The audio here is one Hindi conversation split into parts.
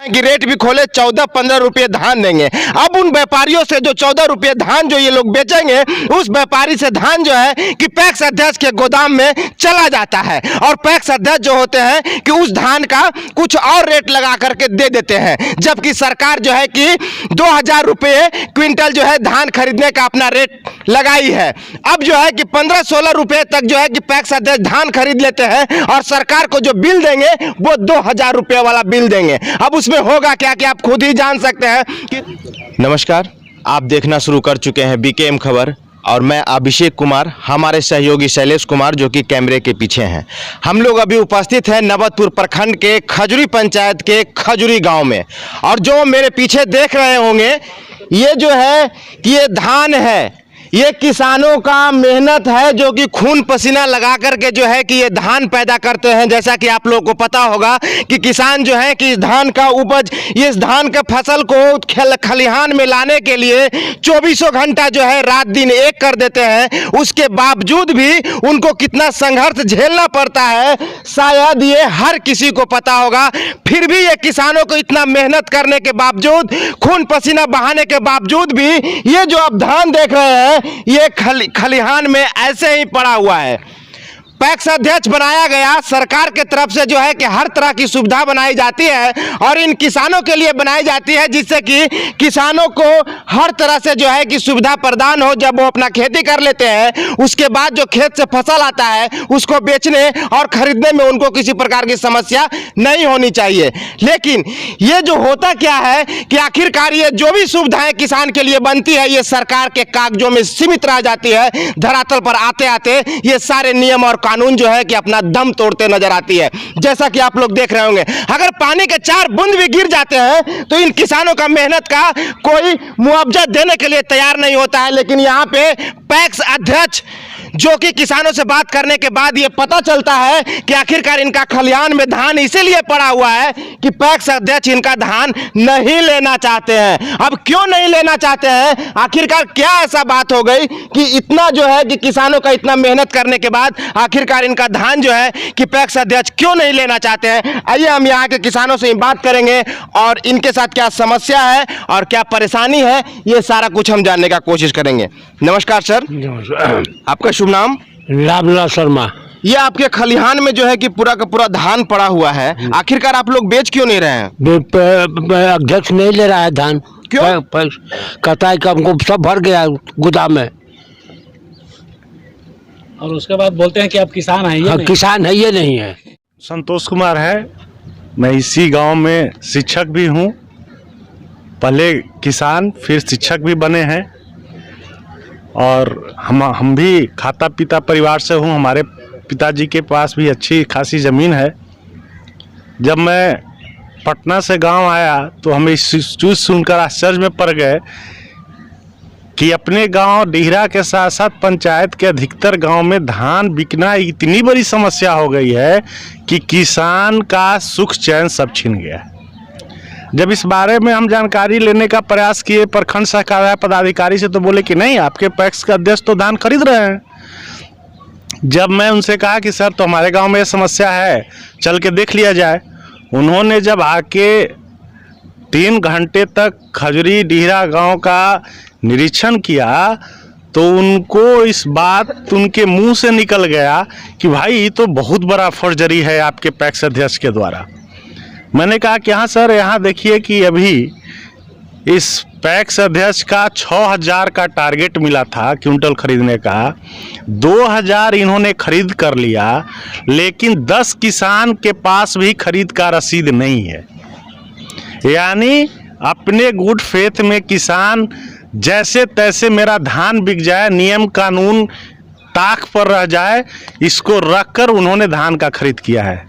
की रेट भी खोले 14-15 रुपये धान देंगे। अब उन व्यापारियों से जो 14 रुपये धान जो ये लोग बेचेंगे, उस व्यापारी से धान जो है कि पैक्स अध्यक्ष के गोदाम में चला जाता है और पैक्स अध्यक्ष जो होते हैं कि उस धान का कुछ और रेट लगा करके दे देते हैं, जबकि सरकार जो है कि 2000 रुपये क्विंटल जो है धान खरीदने का अपना रेट लगाई है। अब जो है कि 15-16 रुपये तक जो है कि पैक्स अध्यक्ष धान खरीद लेते हैं और सरकार को जो बिल देंगे वो 2000 रुपये वाला बिल देंगे। अब उसमें होगा क्या कि आप खुद ही जान सकते हैं कि। नमस्कार, आप देखना शुरू कर चुके हैं बीकेएम खबर और मैं अभिषेक कुमार, हमारे सहयोगी शैलेश कुमार जो कि कैमरे के पीछे हैं। हम लोग अभी उपस्थित हैं नवतपुर प्रखंड के खजुरी पंचायत के खजुरी गांव में, और जो मेरे पीछे देख रहे होंगे ये जो है कि ये धान है, ये किसानों का मेहनत है जो कि खून पसीना लगा करके जो है कि ये धान पैदा करते हैं। जैसा कि आप लोगों को पता होगा कि किसान जो है कि इस धान का उपज, इस धान के फसल को खलिहान में लाने के लिए 24 घंटा जो है रात दिन एक कर देते हैं। उसके बावजूद भी उनको कितना संघर्ष झेलना पड़ता है शायद ये हर किसी को पता होगा। फिर भी ये किसानों को इतना मेहनत करने के बावजूद, खून पसीना बहाने के बावजूद भी ये जो आप धान देख रहे हैं ये खलिहान में ऐसे ही पड़ा हुआ है। पैक्स अध्यक्ष बनाया गया सरकार के तरफ से जो है कि हर तरह की सुविधा बनाई जाती है और इन किसानों के लिए बनाई जाती है, जिससे कि किसानों को हर तरह से जो है कि सुविधा प्रदान हो। जब वो अपना खेती कर लेते हैं उसके बाद जो खेत से फसल आता है उसको बेचने और खरीदने में उनको किसी प्रकार की समस्या नहीं होनी चाहिए। लेकिन ये जो होता क्या है कि आखिरकार ये जो भी सुविधाएं किसान के लिए बनती है ये सरकार के कागजों में सीमित रह जाती है। धरातल पर आते आते ये सारे नियम और कानून जो है कि अपना दम तोड़ते नजर आती है। जैसा कि आप लोग देख रहे होंगे, अगर पानी के 4 बूंद भी गिर जाते हैं तो इन किसानों का मेहनत का कोई मुआवजा देने के लिए तैयार नहीं होता है। लेकिन यहाँ पे पैक्स अध्यक्ष जो कि किसानों से बात करने के बाद ये पता चलता है कि आखिरकार इनका खलिहान में धान इसीलिए पड़ा हुआ है कि पैक्स अध्यक्ष इनका धान नहीं लेना चाहते हैं। अब क्यों नहीं लेना चाहते हैं, आखिरकार क्या ऐसा बात हो गई कि इतना जो है कि किसानों का इतना मेहनत करने के बाद आखिरकार इनका धान जो है कि पैक्स अध्यक्ष क्यों नहीं लेना चाहते हैं। आइए हम यहाँ के किसानों से बात करेंगे और इनके साथ क्या समस्या है और क्या परेशानी है ये सारा कुछ हम जानने का कोशिश करेंगे। नमस्कार सर। आपका शुभ नाम? रामलाल शर्मा। ये आपके खलिहान में जो है कि पूरा का पूरा धान पड़ा हुआ है, आखिरकार आप लोग बेच क्यों नहीं रहे हैं? अध्यक्ष नहीं ले रहा है धान। क्यों? कहता है कि हमको सब भर गया गोदाम में, और उसके बाद बोलते हैं कि आप किसान हैं। हाँ, किसान है ये नहीं है। संतोष कुमार है, मैं इसी गांव में शिक्षक भी हूं, पहले किसान फिर शिक्षक भी बने हैं और हम भी खाता पीता परिवार से हूं। हमारे पिताजी के पास भी अच्छी खासी ज़मीन है। जब मैं पटना से गांव आया तो हम इस चीज़ सुनकर आश्चर्य में पड़ गए कि अपने गांव डिहरा के साथ साथ पंचायत के अधिकतर गांव में धान बिकना इतनी बड़ी समस्या हो गई है कि किसान का सुख चैन सब छिन गया। जब इस बारे में हम जानकारी लेने का प्रयास किए प्रखंड सहकारिता पदाधिकारी से तो बोले कि नहीं, आपके पैक्स का अध्यक्ष तो धान खरीद रहे हैं। जब मैं उनसे कहा कि सर तो हमारे गांव में ये समस्या है, चल के देख लिया जाए, उन्होंने जब आके 3 घंटे तक खजुरी डिहरा गांव का निरीक्षण किया तो उनको इस बात उनके मुंह से निकल गया कि भाई ये तो बहुत बड़ा फर्जरी है आपके पैक्स अध्यक्ष के द्वारा। मैंने कहा कि हाँ सर, यहाँ देखिए कि अभी इस पैक्स अध्यक्ष का 6000 का टारगेट मिला था क्विंटल खरीदने का, 2000 इन्होंने खरीद कर लिया, लेकिन 10 किसान के पास भी खरीद का रसीद नहीं है। यानी अपने गुड फेथ में किसान जैसे तैसे मेरा धान बिक जाए, नियम कानून ताक पर रह जाए, इसको रखकर उन्होंने धान का खरीद किया है।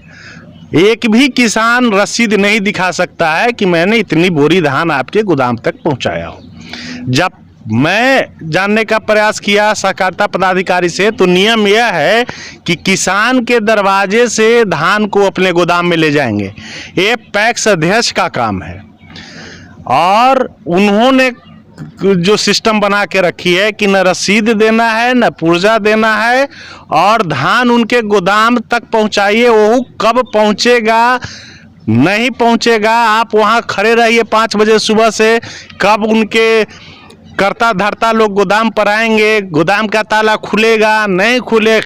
एक भी किसान रसीद नहीं दिखा सकता है कि मैंने इतनी बोरी धान आपके गोदाम तक पहुंचाया हूं। जब मैं जानने का प्रयास किया सहकारिता पदाधिकारी से तो नियम यह है कि किसान के दरवाजे से धान को अपने गोदाम में ले जाएंगे, ये पैक्स अध्यक्ष का काम है। और उन्होंने जो सिस्टम बना के रखी है कि न रसीद देना है न पुर्जा देना है, और धान उनके गोदाम तक पहुंचाइए, वो कब पहुंचेगा नहीं पहुंचेगा। आप वहां खड़े रहिए 5 बजे सुबह से, कब उनके करता धरता लोग गोदाम पर आएंगे, गोदाम का ताला खुलेगा नहीं खुले,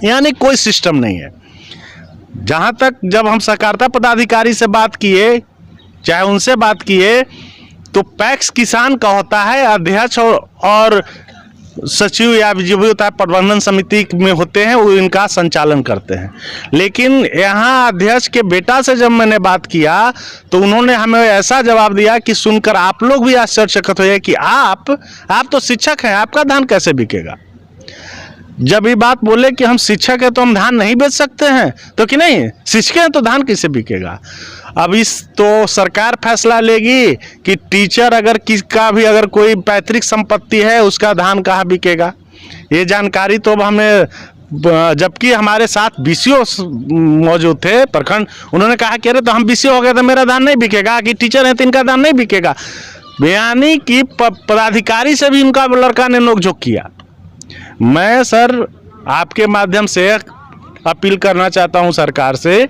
यानी कोई सिस्टम नहीं है। जहां तक जब हम सहकारिता पदाधिकारी से बात किए, चाहे उनसे बात किए, तो पैक्स किसान का होता है, अध्यक्ष और सचिव या जो भी होता है प्रबंधन समिति में होते हैं, वो इनका संचालन करते हैं। लेकिन यहाँ अध्यक्ष के बेटा से जब मैंने बात किया तो उन्होंने हमें ऐसा जवाब दिया कि सुनकर आप लोग भी आश्चर्यचकित हुए कि आप तो शिक्षक हैं, आपका धान कैसे बिकेगा। जब ये बात बोले कि हम शिक्षक हैं तो हम धान नहीं बेच सकते हैं, तो कि नहीं, शिक्षक हैं तो धान कैसे बिकेगा। अब इस तो सरकार फैसला लेगी कि टीचर अगर किसका भी अगर कोई पैतृक संपत्ति है उसका धान कहाँ बिकेगा। ये जानकारी तो अब हमें, जबकि हमारे साथ बीसीओ मौजूद थे प्रखंड, उन्होंने कहा कि अरे तो हम बीसीओ हो गए तो मेरा धान नहीं बिकेगा, कि टीचर है तो इनका धान नहीं बिकेगा। यानी कि पदाधिकारी से भी उनका लड़का ने नोकझोंक किया। मैं सर आपके माध्यम से अपील करना चाहता हूं सरकार से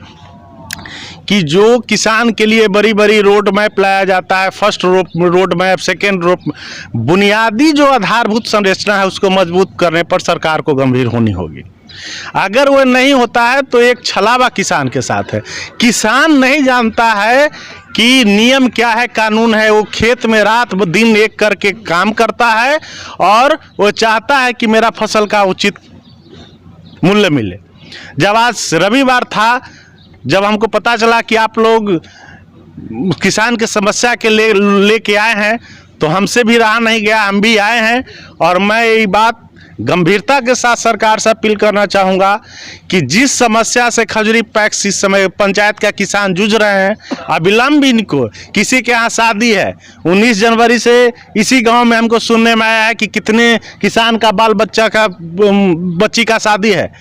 कि जो किसान के लिए बड़ी बड़ी रोड मैप लाया जाता है, first road map, second road, बुनियादी जो आधारभूत संरचना है उसको मजबूत करने पर सरकार को गंभीर होनी होगी। अगर वो नहीं होता है तो एक छलावा किसान के साथ है। किसान नहीं जानता है कि नियम क्या है, कानून है, वो खेत में रात दिन एक करके काम करता है और वो चाहता है कि मेरा फसल का उचित मूल्य मिले। जब आज रविवार था, जब हमको पता चला कि आप लोग किसान के समस्या के लेके आए हैं, तो हमसे भी रहा नहीं गया, हम भी आए हैं। और मैं ये बात गंभीरता के साथ सरकार से अपील करना चाहूँगा कि जिस समस्या से खजूरी पैक्स इस समय पंचायत का किसान जूझ रहे हैं, अविलंब इनको, किसी के यहाँ शादी है 19 जनवरी से इसी गांव में हमको सुनने में आया है कि कितने किसान का बाल बच्चा का बच्ची का शादी है।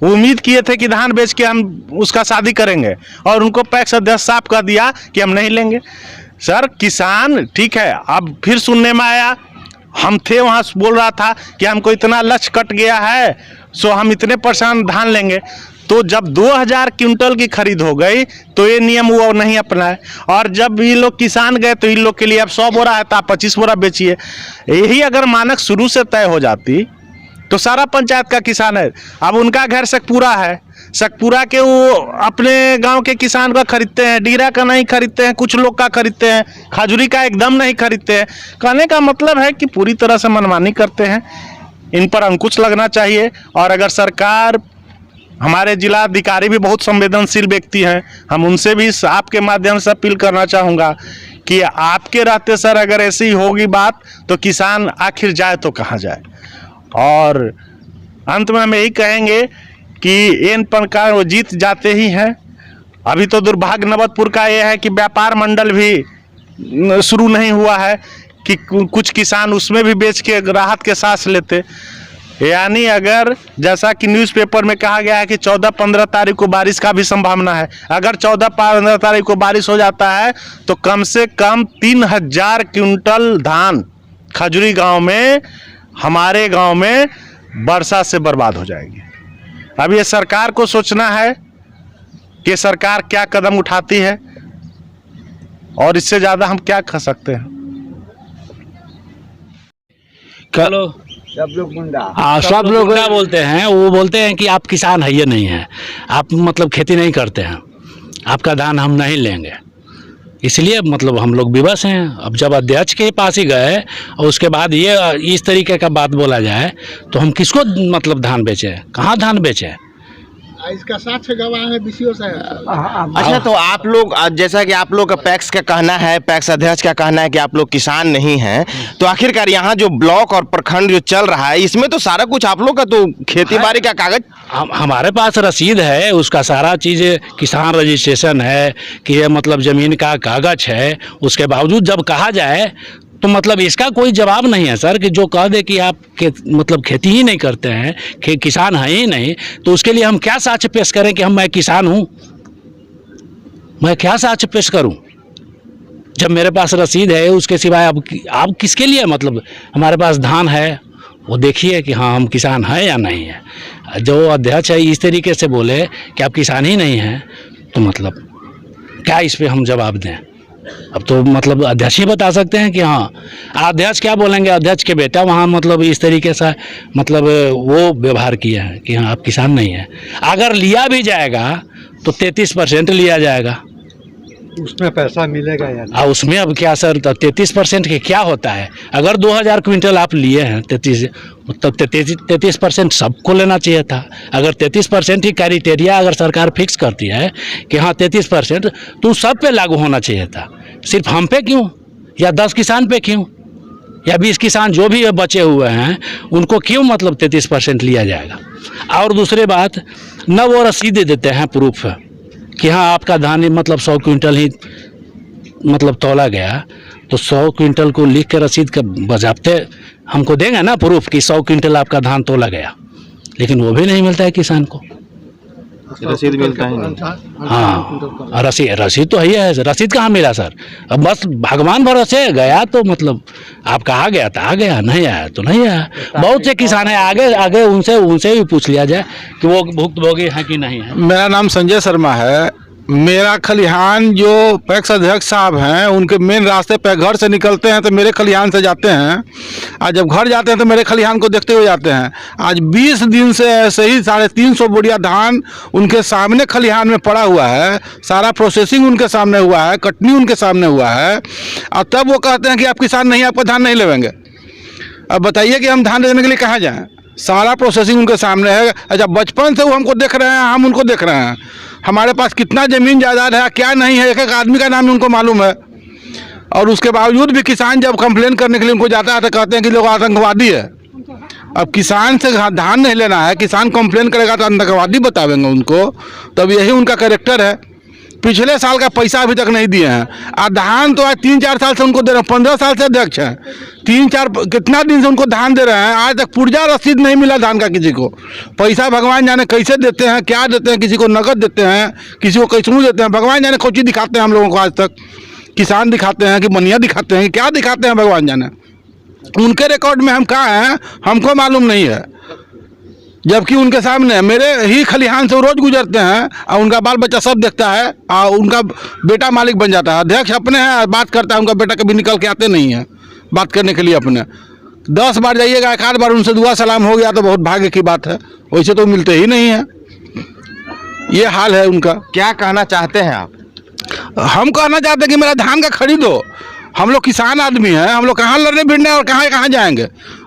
उम्मीद किए थे कि धान बेच के हम उसका शादी करेंगे और उनको पैक्स अध्यक्ष साफ कर दिया कि हम नहीं लेंगे। सर किसान ठीक है, अब फिर सुनने में आया, हम थे वहाँ, बोल रहा था कि हमको इतना लक्ष्य कट गया है सो हम इतने % धान लेंगे। तो जब 2000 क्विंटल की खरीद हो गई तो ये नियम वो नहीं अपनाए, और जब ये लोग किसान गए तो इन लोग के लिए अब 100 बोरा है तो आप 25 बोरा बेचिए। यही अगर मानक शुरू से तय हो जाती तो सारा पंचायत का किसान है। अब उनका घर सकपुरा है, सकपुरा के वो अपने गांव के किसान का खरीदते हैं, डीरा का नहीं खरीदते हैं, कुछ लोग का खरीदते हैं, खजूरी का एकदम नहीं खरीदते हैं। कहने का मतलब है कि पूरी तरह से मनमानी करते हैं। इन पर अंकुश लगना चाहिए। और अगर सरकार, हमारे जिला अधिकारी भी बहुत संवेदनशील व्यक्ति हैं, हम उनसे भी आपके माध्यम से अपील करना चाहूँगा कि आपके रहते सर अगर ऐसी होगी बात तो किसान आखिर जाए तो कहाँ जाए। और अंत में हम यही कहेंगे कि इन प्रकार वो जीत जाते ही हैं। अभी तो दुर्भाग्य नवतपुर का ये है कि व्यापार मंडल भी शुरू नहीं हुआ है कि कुछ किसान उसमें भी बेच के राहत के सांस लेते। यानी अगर जैसा कि न्यूज़पेपर में कहा गया है कि 14-15 तारीख को बारिश का भी संभावना है, अगर 14-15 तारीख को बारिश हो जाता है तो कम से कम 3000 क्विंटल धान खजूरी गांव में, हमारे गांव में वर्षा से बर्बाद हो जाएगी। अब ये सरकार को सोचना है कि सरकार क्या कदम उठाती है और इससे ज़्यादा हम क्या कर सकते हैं। चलो सब लोग गुंडा बोलते हैं, वो बोलते हैं कि आप किसान है ये नहीं है, आप मतलब खेती नहीं करते हैं, आपका धान हम नहीं लेंगे। इसलिए मतलब हम लोग विवश हैं। अब जब अध्यक्ष के पास ही गए और उसके बाद ये इस तरीके का बात बोला जाए तो हम किसको मतलब धान बेचें, कहाँ धान बेचें। इसका साक्ष्य गवाह है बीसीओ साहब। अच्छा, तो आप लोग, जैसा कि आप लोग का पैक्स का कहना है, पैक्स अध्यक्ष का कहना है कि आप लोग किसान नहीं हैं, तो आखिरकार यहाँ जो ब्लॉक और प्रखंड जो चल रहा है इसमें तो सारा कुछ आप लोग का तो खेती बाड़ी का कागज, हमारे पास रसीद है, उसका सारा चीज़ किसान रजिस्ट्रेशन है कि ये मतलब ज़मीन का कागज है। उसके बावजूद जब कहा जाए तो मतलब इसका कोई जवाब नहीं है सर कि जो कह दे कि आप मतलब खेती ही नहीं करते हैं, किसान हैं ही नहीं, तो उसके लिए हम क्या साक्ष्य पेश करें कि मैं किसान हूँ। मैं क्या साक्ष्य पेश करूँ जब मेरे पास रसीद है, उसके सिवाय आप किसके लिए मतलब हमारे पास धान है वो देखिए कि हाँ हम किसान हैं या नहीं है। जो अध्यक्ष है इस तरीके से बोले कि आप किसान ही नहीं हैं तो मतलब क्या इस पे हम जवाब दें? अब तो मतलब अध्यक्ष ही बता सकते हैं कि हाँ, अध्यक्ष क्या बोलेंगे? अध्यक्ष के बेटा वहाँ मतलब इस तरीके से मतलब वो व्यवहार किया है कि हाँ आप किसान नहीं हैं। अगर लिया भी जाएगा तो 33% लिया जाएगा, उसमें पैसा मिलेगा या नहीं? उसमें अब क्या सर, 33% के क्या होता है? अगर 2000 क्विंटल आप लिए हैं 33% सबको लेना चाहिए था। अगर 33% ही क्राइटेरिया अगर सरकार फिक्स करती है कि हाँ 33%, तो सब पे लागू होना चाहिए था। सिर्फ हम पे क्यों, या 10 किसान पे क्यों, या 20 किसान जो भी बचे हुए हैं उनको क्यों मतलब 33% लिया जाएगा? और दूसरी बात, न वो रसीद देते हैं प्रूफ कि हाँ आपका धान मतलब 100 क्विंटल ही मतलब तौला गया, तो 100 क्विंटल को लिख के रसीद का बजाबते हमको देंगे ना प्रूफ कि 100 क्विंटल आपका धान तौला गया, लेकिन वो भी नहीं मिलता है किसान को। रसीद मिलता है नहीं। हाँ, रसीद तो है, रसीद कहाँ मिला सर? अब बस भगवान भरोसे गया तो मतलब आपका आ गया तो आ गया, नहीं आया तो नहीं आया। बहुत से किसान है आगे आगे उनसे भी पूछ लिया जाए कि वो भुक्तभोगी है कि नहीं है। मेरा नाम संजय शर्मा है। मेरा खलिहान जो पैक्स अध्यक्ष साहब हैं उनके मेन रास्ते पे घर से निकलते हैं तो मेरे खलिहान से जाते हैं, और जब घर जाते हैं तो मेरे खलिहान को देखते हुए जाते हैं। आज 20 दिन से ऐसे ही 350 बोरिया धान उनके सामने खलिहान में पड़ा हुआ है, सारा प्रोसेसिंग उनके सामने हुआ है, कटनी उनके सामने हुआ है, और तब वो कहते हैं कि आप किसान नहीं, आपका धान नहीं लेंगे। अब बताइए कि हम धान लेने के लिए कहाँ जाएँ? सारा प्रोसेसिंग उनके सामने है। अच्छा, बचपन से वो हमको देख रहे हैं, हम उनको देख रहे हैं। हमारे पास कितना ज़मीन जायदाद है क्या नहीं है, एक एक आदमी का नाम उनको मालूम है। और उसके बावजूद भी किसान जब कंप्लेन करने के लिए उनको जाता है तो कहते हैं कि लोग आतंकवादी है। अब किसान से धान नहीं लेना है, किसान कंप्लेन करेगा तो आतंकवादी बतावेंगे उनको, तब यही उनका कैरेक्टर है। पिछले साल का पैसा अभी तक नहीं दिए हैं, और धान तो आज 3-4 साल से उनको दे रहे हैं, 15 साल से अध्यक्ष हैं, 3-4 कितना दिन से उनको धान दे रहे हैं, आज तक पुर्जा रसीद नहीं मिला धान का किसी को। पैसा भगवान जाने कैसे देते हैं, क्या देते हैं, किसी को नगद देते हैं, किसी को कैसू देते हैं, भगवान जाने कोची दिखाते हैं हम लोगों को। आज तक किसान दिखाते हैं कि मनिया दिखाते हैं, क्या दिखाते हैं भगवान जाने। उनके रिकॉर्ड में हम कहाँ हैं हमको मालूम नहीं है, जबकि उनके सामने मेरे ही खलिहान से वो रोज गुजरते हैं, और उनका बाल बच्चा सब देखता है, और उनका बेटा मालिक बन जाता है। अध्यक्ष अपने हैं, बात करता है, उनका बेटा कभी निकल के आते नहीं है बात करने के लिए। अपने 10 बार जाइएगा, एक आध बार उनसे दुआ सलाम हो गया तो बहुत भाग्य की बात है, वैसे तो मिलते ही नहीं है। ये हाल है उनका। क्या कहना चाहते हैं आप? हम कहना चाहते हैं कि मेरा धान का खरीदो। हम लोग किसान आदमी हैं, हम लोग कहाँ लड़ने भिड़ने और कहाँ जाएंगे?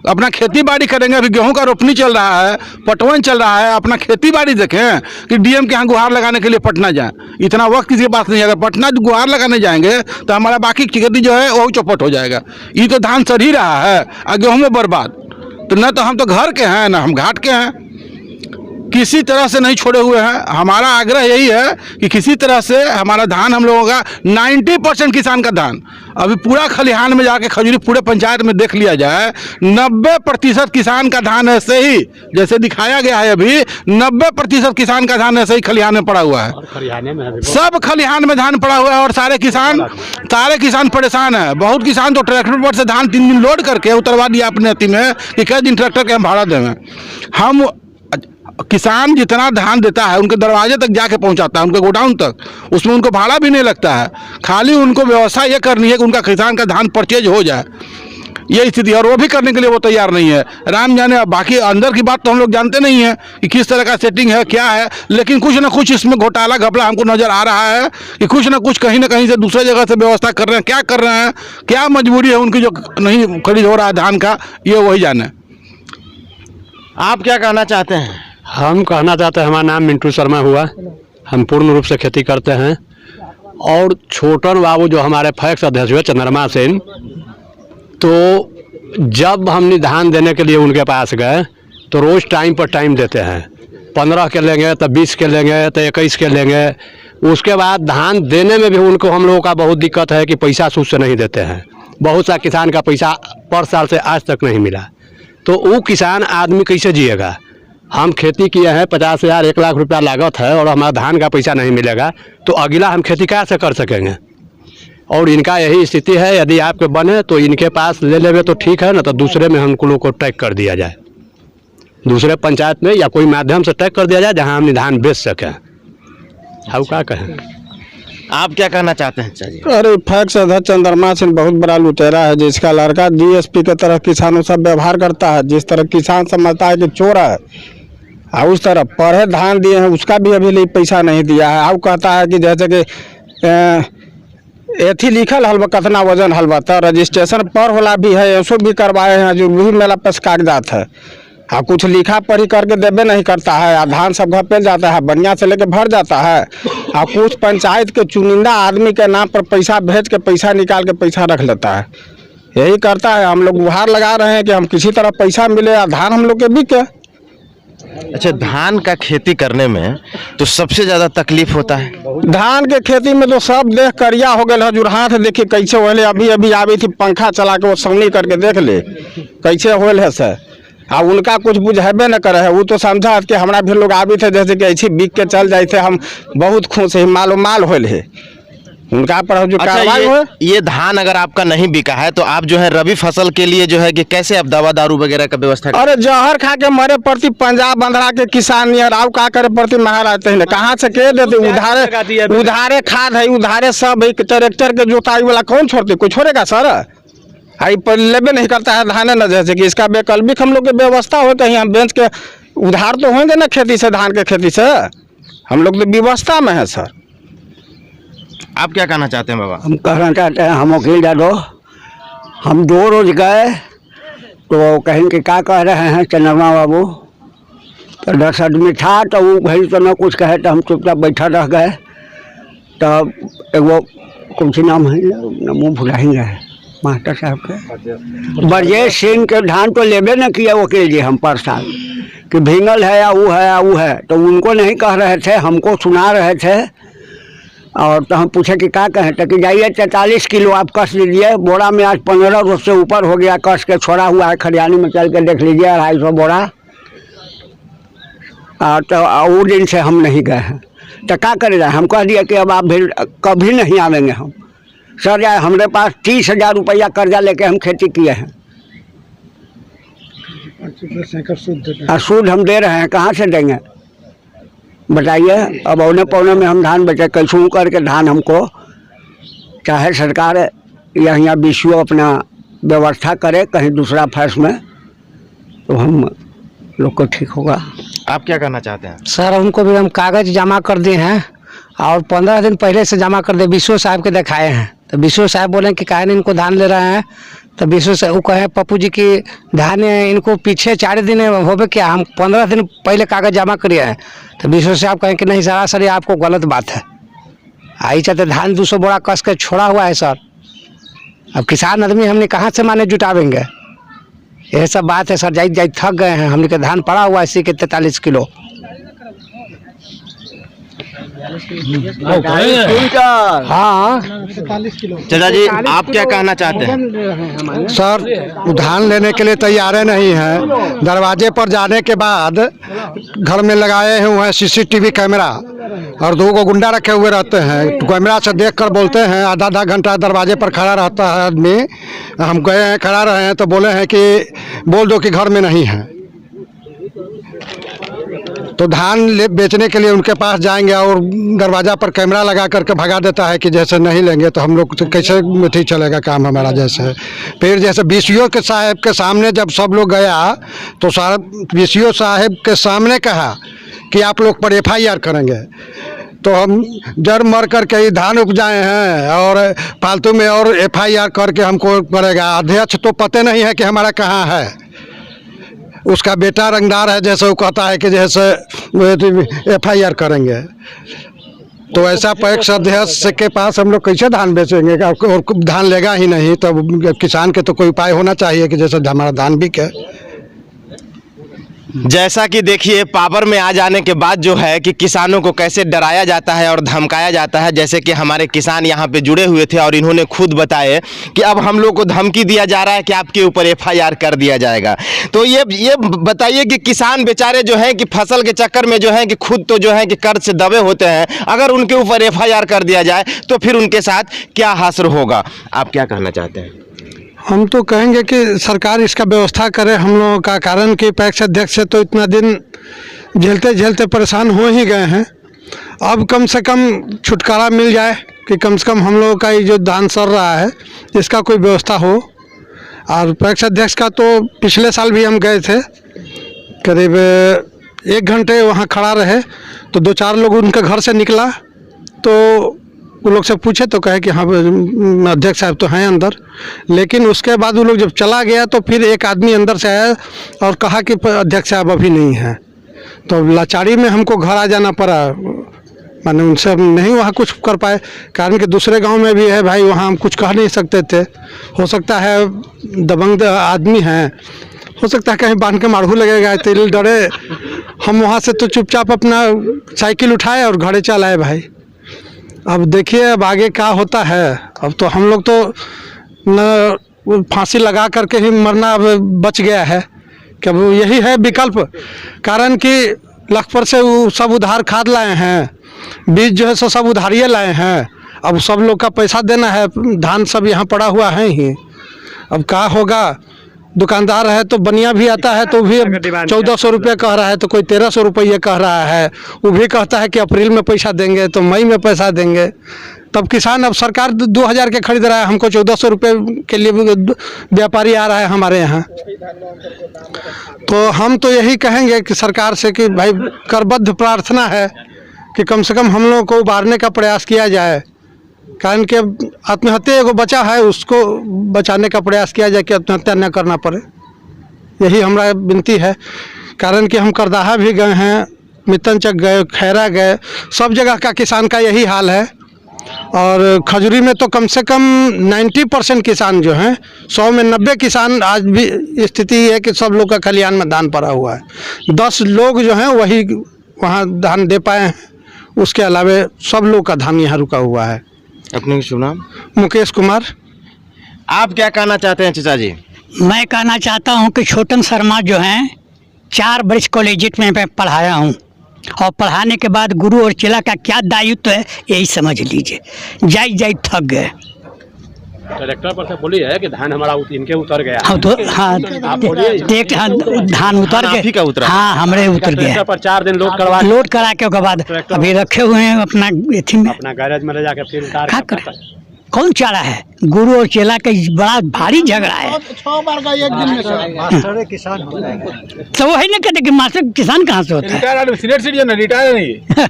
अपना खेती बाड़ी करेंगे। अभी गेहूं का रोपनी चल रहा है, पटवन चल रहा है, अपना खेती बाड़ी देखें कि डीएम के यहाँ गुहार लगाने के लिए पटना जाएं। इतना वक्त किसी के पास नहीं है। अगर पटना गुहार लगाने जाएंगे तो हमारा बाकी खेती जो है वो चौपट हो जाएगा। ये तो धान सड़ ही रहा है और गेहूँ में बर्बाद। तो न तो हम तो घर के हैं, न हम घाट के हैं, किसी तरह से नहीं छोड़े हुए हैं। हमारा आग्रह यही है कि किसी तरह से हमारा धान, हम लोगों का 90% किसान का धान अभी पूरा खलिहान में जाके खजूरी पूरे पंचायत में देख लिया जाए, 90% किसान का धान ऐसे ही जैसे दिखाया गया है अभी, 90% किसान का धान ऐसे ही खलिहान में पड़ा हुआ है। सब खलिहान में धान पड़ा हुआ है और सारे किसान परेशान है। बहुत किसान तो ट्रैक्टर पर से धान 3 दिन लोड करके उतरवा दिया अपने अति में कि कई दिन ट्रैक्टर के हम भाड़ा देवें। हम किसान जितना धान देता है उनके दरवाजे तक जाके पहुंचाता है, उनके गोडाउन तक, उसमें उनको भाड़ा भी नहीं लगता है। खाली उनको व्यवस्था ये करनी है कि उनका किसान का धान परचेज हो जाए, ये स्थिति है। और वो भी करने के लिए वो तैयार नहीं है। राम जाने, अब बाकी अंदर की बात तो हम लोग जानते नहीं है कि किस तरह का सेटिंग है, क्या है, लेकिन कुछ ना कुछ इसमें घोटाला घपला हमको नज़र आ रहा है कि कुछ ना कुछ कहीं ना कहीं से दूसरे जगह से व्यवस्था कर रहे हैं। क्या कर रहे हैं, क्या मजबूरी है उनकी जो नहीं खरीद हो रहा है धान का, ये वही जाने। आप क्या कहना चाहते हैं? हम कहना चाहते हैं, हमारा नाम मिंटू शर्मा हुआ, हम पूर्ण रूप से खेती करते हैं। और छोटन बाबू जो हमारे फैक्स अध्यक्ष हुए चंद्रमा सेन, तो जब हमने धान देने के लिए उनके पास गए तो रोज़ टाइम पर टाइम देते हैं। 15 के लेंगे तो 20 के लेंगे तो 21 के लेंगे। उसके बाद धान देने में भी उनको हम लोगों का बहुत दिक्कत है कि पैसा सूद से नहीं देते हैं। बहुत सा किसान का पैसा पर साल से आज तक नहीं मिला, तो वो किसान आदमी कैसे जिएगा? हम खेती किए हैं, 50,000 1 लाख रुपया लागत है और हमारा धान का पैसा नहीं मिलेगा तो अगला हम खेती कैसे कर सकेंगे? और इनका यही स्थिति है, यदि आपके बने तो इनके पास ले लेवे तो ठीक है, ना तो दूसरे में हम लोग को टैग कर दिया जाए, दूसरे पंचायत में या कोई माध्यम से टैग कर दिया जाए जहां हम धान बेच सकें। हम क्या कहें? आप क्या कहना चाहते हैं? चाहिए अरे फैक्स अध्यक्ष चंद्रमा सिंह बहुत बड़ा लुटेरा है, जिसका लड़का डीएसपी की तरह किसानों से व्यवहार करता है। जिस तरह किसान समझता है कि चोर है, और उस तरह पढ़े धान दिए हैं उसका भी अभी लिए पैसा नहीं दिया है। अब कहता है कि जैसे कि एथी लिखल हलवा कितना वजन हलवा, तो रजिस्ट्रेशन पर होला भी है, ऐसो भी करवाए हैं, जो भी मेला पास कागजात है। हाँ, कुछ लिखा पढ़ी करके देवे नहीं करता है, और धान सब घर पे जाता है, बढ़िया से लेके भर जाता है। और कुछ पंचायत के चुनिंदा आदमी के नाम पर पैसा भेज के पैसा निकाल के पैसा रख लेता है, यही करता है। हम लोग गुहार लगा रहे हैं कि हम किसी तरह पैसा मिले और धान हम लोग के बिके। अच्छा, धान का खेती करने में तो सबसे ज्यादा तकलीफ होता है। धान के खेती में तो सब देख करिया हो गए हजूर, हाथ देखिए कैसे होले। अभी अभी आई थी पंखा चला के वो सवनी करके देख ले कैसे होल है सर। और उनका कुछ बुझेबे न करे है, वो तो समझा कि हमारा भी लोग आबी थे जैसे कि ऐसे बिक के चल जाए थे, हम बहुत खुश है, मालो माल होल है उनका पर जो कार्रवाई हो। ये धान अगर आपका नहीं बिका है तो आप जो है रबी फसल के लिए जो है कि कैसे आप दवा दारू वगैरह का व्यवस्था अरे जहर खा के मरे प्रति पंजाब बंधरा के किसान यार, आओ का करे प्रति महाराज है, कहाँ से के देते? उधारे खाद है, उधारे सब है। ट्रैक्टर के जोताई वाला कौन छोड़ते? कोई छोड़ेगा सर? आई पर लेबे नहीं करता है धान न, जैसे कि इसका वैकल्पिक हम लोग की व्यवस्था हो, कहीं हम बेच के उधार तो होंगे ना खेती से, धान के खेती से। हम लोग तो व्यवस्था में है सर। आप क्या कहना चाहते हैं बाबा? हम कहना चाहते हैं, हम वकील यादव, हम 2 रोज गए तो कहीं के क्या कह रहे हैं चंद्रमा बाबू, तो 10 आदमी था, तो वो भाई तो ना कुछ कहे, तो हम चुपचाप बैठा रह गए। तब एगो कौन सी नाम है, मुँह भुलाएंगे मास्टर साहब के, ब्रजेश सिंह के धान तो लेबे न किया वकील जी हम परसाल कि भींगल है या वो है या वो है, तो उनको नहीं कह रहे थे, हमको सुना रहे थे। और तो हम पूछे कि क्या कहें, तो कि जाइए 43 किलो आप कस लीजिए, बोरा में आज 15 रोज से ऊपर हो गया, कस के छोड़ा हुआ है, खरियानी में चल के देख लीजिए 250 बोरा। तो वो दिन से हम नहीं गए हैं। तो क्या करेगा? हम कह दिया कि अब आप भी कभी नहीं आवेंगे हम सर। यार हमारे पास 30,000 रुपया कर्जा लेके हम खेती किए हैं, और सूद हम दे रहे हैं, कहाँ से देंगे बताइए? अब औने पौने में हम धान बेचे, कैसे करके धान हमको चाहे सरकार या यहाँ बीसीओ अपना व्यवस्था करे कहीं दूसरा फैस में, तो हम लोग को ठीक होगा। आप क्या कहना चाहते हैं? सर उनको भी हम कागज जमा कर दिए हैं, और 15 दिन पहले से जमा कर दिए, बीसीओ साहब के दिखाए हैं। तो बीसीओ साहब बोले कि काहे नहीं इनको धान ले रहे हैं, तो बीसीओ से वो कहे पप्पू जी की धान इनको पीछे 4 दिन होबे क्या, हम 15 दिन पहले कागज जमा करिए हैं। तो बीसीओ साहब कहें कि नहीं सरासर आपको गलत बात है, आई चाहते धान 200 बोरा कस के छोड़ा हुआ है सर। अब किसान आदमी हमने कहाँ से माने जुटावेंगे? यह सब बात है सर। जाई थक गए हैं, हमने के धान पड़ा हुआ है इसी के 43 किलो। हाँ चाचा जी, आप क्या कहना चाहते हैं? सर धान लेने के लिए तैयार नहीं है। दरवाजे पर जाने के बाद घर में लगाए हुए हैं सीसीटीवी कैमरा, और 2 गुंडा रखे हुए रहते हैं, तो कैमरा से देखकर बोलते हैं। आधा घंटा दरवाजे पर खड़ा रहता है आदमी। हम गए हैं, खड़ा रहे हैं, तो बोले हैं कि बोल दो कि घर में नहीं है। तो धान बेचने के लिए उनके पास जाएंगे, और दरवाज़ा पर कैमरा लगा करके भगा देता है कि जैसे नहीं लेंगे तो हम लोग तो कैसे ठीक चलेगा काम हमारा। जैसे फिर जैसे बीसीओ के साहब के सामने जब सब लोग गया, तो सारा बीसीओ साहब के सामने कहा कि आप लोग पर FIR करेंगे। तो हम जड़ मर करके ही धान उपजाए हैं, और फालतू में और FIR करके हमको करेगा। अध्यक्ष तो पता नहीं है कि हमारा कहाँ है, उसका बेटा रंगदार है, जैसे वो कहता है कि जैसे FIR करेंगे। तो ऐसा पैक्स अध्यक्ष के पास हम लोग कैसे धान बेचेंगे? और धान लेगा ही नहीं, तो किसान के तो कोई उपाय होना चाहिए कि जैसे हमारा धान बिके। जैसा कि देखिए, पावर में आ जाने के बाद जो है कि किसानों को कैसे डराया जाता है और धमकाया जाता है। जैसे कि हमारे किसान यहाँ पे जुड़े हुए थे और इन्होंने खुद बताए कि अब हम लोग को धमकी दिया जा रहा है कि आपके ऊपर FIR कर दिया जाएगा। तो ये बताइए कि किसान बेचारे जो हैं कि फसल के चक्कर में जो है कि खुद तो जो है कि कर्ज से दबे होते हैं, अगर उनके ऊपर FIR कर दिया जाए तो फिर उनके साथ क्या हासिल होगा? आप क्या कहना चाहते हैं? हम तो कहेंगे कि सरकार इसका व्यवस्था करे हम लोगों का, कारण कि पैक्स अध्यक्ष से तो इतना दिन झेलते झेलते परेशान हो ही गए हैं। अब कम से कम छुटकारा मिल जाए कि कम से कम हम लोगों का ये जो धान सड़ रहा है इसका कोई व्यवस्था हो। और पैक्स अध्यक्ष का तो पिछले साल भी हम गए थे, करीब 1 घंटे वहाँ खड़ा रहे तो 2-4 लोग उनके घर से निकला तो वो लोग से पूछे तो कहे कि हाँ अध्यक्ष साहब तो हैं अंदर, लेकिन उसके बाद वो लोग जब चला गया तो फिर एक आदमी अंदर से आया और कहा कि अध्यक्ष साहब अभी नहीं हैं। तो लाचारी में हमको घर आ जाना पड़ा, माने उनसे हम नहीं वहाँ कुछ कर पाए, कारण कि दूसरे गांव में भी है भाई, वहाँ हम कुछ कह नहीं सकते थे। हो सकता है दबंग आदमी हैं, हो सकता है कहीं बांध के मारू लगेगा तो डरे। हम वहाँ से तो चुपचाप अपना साइकिल उठाए और घरे चल आए भाई। अब देखिए अब आगे क्या होता है। अब तो हम लोग तो न फांसी लगा करके ही मरना अब बच गया है कि अब यही है विकल्प, कारण कि लखपत से वो सब उधार खाद लाए हैं, बीज जो है सो सब उधारिये लाए हैं। अब सब लोग का पैसा देना है, धान सब यहाँ पड़ा हुआ है ही। अब क्या होगा, दुकानदार है तो बनिया भी आता है तो भी 1400 रुपये कह रहा है, तो कोई 1300 रुपये कह रहा है। वो भी कहता है कि अप्रैल में पैसा देंगे तो मई में पैसा देंगे। तब किसान, अब सरकार 2000 के खरीद रहा है, हमको 1400 रुपये के लिए व्यापारी आ रहा है हमारे यहाँ। तो हम तो यही कहेंगे कि सरकार से कि भाई करबद्ध प्रार्थना है कि कम से कम हम लोगों को उबारने का प्रयास किया जाए, कारण कि आत्महत्या एगो बचा है उसको बचाने का प्रयास किया जाए कि आत्महत्या न करना पड़े। यही हमारा विनती है, कारण कि हम करदाहा भी गए हैं, मितनचक गए, खैरा गए, सब जगह का किसान का यही हाल है। और खजूरी में तो कम से कम 90% किसान जो हैं, 100 में 90 किसान आज भी स्थिति है कि सब लोग का खलिहान में धान पड़ा हुआ है। 10 लोग जो हैं वही वहाँ धान दे पाए हैं, उसके अलावा सब लोग का धान यहाँ रुका हुआ है। अपने शुभ नाम? मुकेश कुमार। आप क्या कहना चाहते हैं चाचा जी? मैं कहना चाहता हूं कि छोटन शर्मा जो हैं 4 वर्ष कॉलेजिएट में मैं पढ़ाया हूं, और पढ़ाने के बाद गुरु और चेला का क्या दायित्व है यही समझ लीजिए। जाई थक गए। डायरेक्टर पर से बोली है कि धान हमारा इनके उतर गया। हाँ तो हाँ देख, हाँ धान उतर गए। हाँ हमरे उतर गया। पर 4 दिन लोड करा के उसके बाद अभी रखे हुए हैं अपना एथी में, अपना गैरेज में ले जाके फिर उतार। कौन चारा है? गुरु और चेला का बड़ा भारी झगड़ा है। 6 बार का एक दिन में मास्टर किसान होता है तो वही नहीं कहते कि मास्टर किसान कहाँ से होता है? रिटायर सीनियर सिटीजन रिटायर नहीं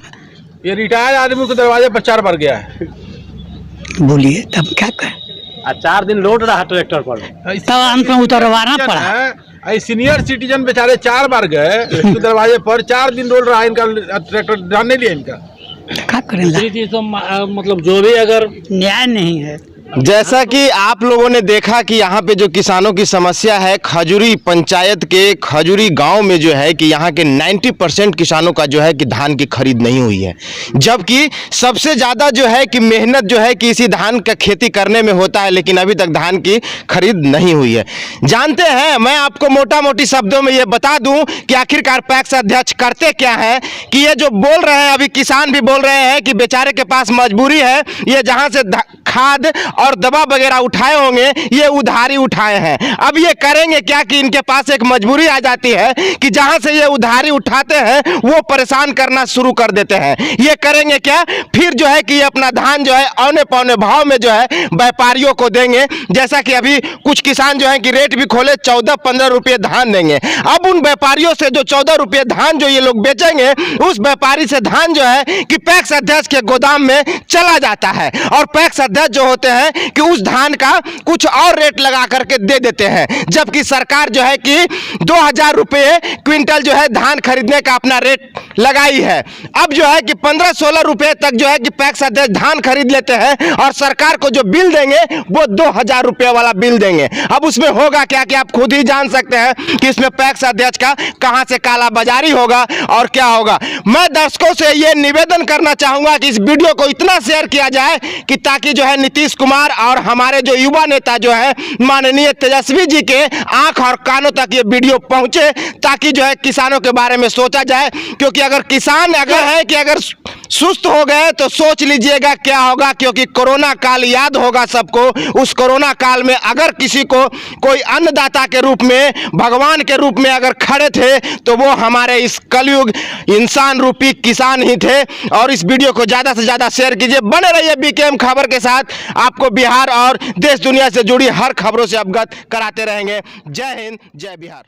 ये रिटायर आदमी को दरवाजे पर 4 बार गया है। बोलिए तब क्या करें? 4 दिन लोड रहा ट्रैक्टर पर, तब अंत में उतरवाना पड़ा। सीनियर सिटीजन बेचारे 4 बार गए दरवाजे पर, 4 दिन रोल रहा इनका ट्रैक्टर ध्यान नहीं लिया इनका। क्या करें? तो मतलब जो भी अगर न्याय नहीं है। जैसा कि आप लोगों ने देखा कि यहाँ पे जो किसानों की समस्या है, खजूरी पंचायत के खजूरी गांव में जो है कि यहाँ के 90% किसानों का जो है कि धान की खरीद नहीं हुई है, जबकि सबसे ज़्यादा जो है कि मेहनत जो है कि इसी धान का खेती करने में होता है, लेकिन अभी तक धान की खरीद नहीं हुई है। जानते हैं, मैं आपको मोटा मोटी शब्दों में ये बता दूं कि आखिरकार पैक्स अध्यक्ष करते क्या है कि ये जो बोल रहे हैं, अभी किसान भी बोल रहे हैं कि बेचारे के पास मजबूरी है, ये जहाँ से खाद और दवा वगैरह उठाए होंगे ये उधारी उठाए हैं। अब ये करेंगे क्या कि इनके पास एक मजबूरी आ जाती है कि जहां से ये उधारी उठाते हैं वो परेशान करना शुरू कर देते हैं। ये करेंगे क्या, फिर जो है कि ये अपना धान जो है औने पौने भाव में जो है व्यापारियों को देंगे। जैसा कि अभी कुछ किसान जो है कि रेट भी खोले 14-15 रुपये धान देंगे। अब उन व्यापारियों से जो 14 रुपये धान जो ये लोग बेचेंगे, उस व्यापारी से धान जो है कि पैक्स अध्यक्ष के गोदाम में चला जाता है, और पैक्स अध्यक्ष जो होते हैं कि उस धान का कुछ और रेट लगा करके दे देते हैं, जबकि सरकार जो है कि 2000 रुपये क्विंटल जो है धान खरीदने का अपना रेट लगाई है। अब जो है कि 15-16 रुपये तक जो है कि पैक्स अध्यक्ष धान खरीद लेते हैं, और सरकार को जो बिल देंगे वो 2000 रुपये वाला बिल देंगे। अब उसमें होगा क्या कि आप खुद ही जान सकते हैं कि इसमें पैक्स अध्यक्ष का कहां से काला बाजारी होगा और क्या होगा। मैं दर्शकों से ये निवेदन करना चाहूंगा कि इस वीडियो को इतना शेयर किया जाए कि ताकि जो है नीतीश कुमार और हमारे जो युवा नेता जो है माननीय तेजस्वी जी के आंख और कानों तक ये वीडियो पहुंचे, ताकि जो है किसानों के बारे में सोचा जाए। क्योंकि अगर किसान अगर है कि अगर सुस्त हो गए तो सोच लीजिएगा क्या होगा, क्योंकि कोरोना काल याद होगा सबको। उस कोरोना काल में अगर किसी को कोई अन्नदाता के रूप में, भगवान के रूप में अगर खड़े थे तो वो हमारे इस कलयुग इंसान रूपी किसान ही थे। और इस वीडियो को ज़्यादा से ज़्यादा शेयर कीजिए। बने रहिए बीकेएम खबर के साथ, आपको बिहार और देश दुनिया से जुड़ी हर खबरों से अवगत कराते रहेंगे। जय हिंद, जय बिहार।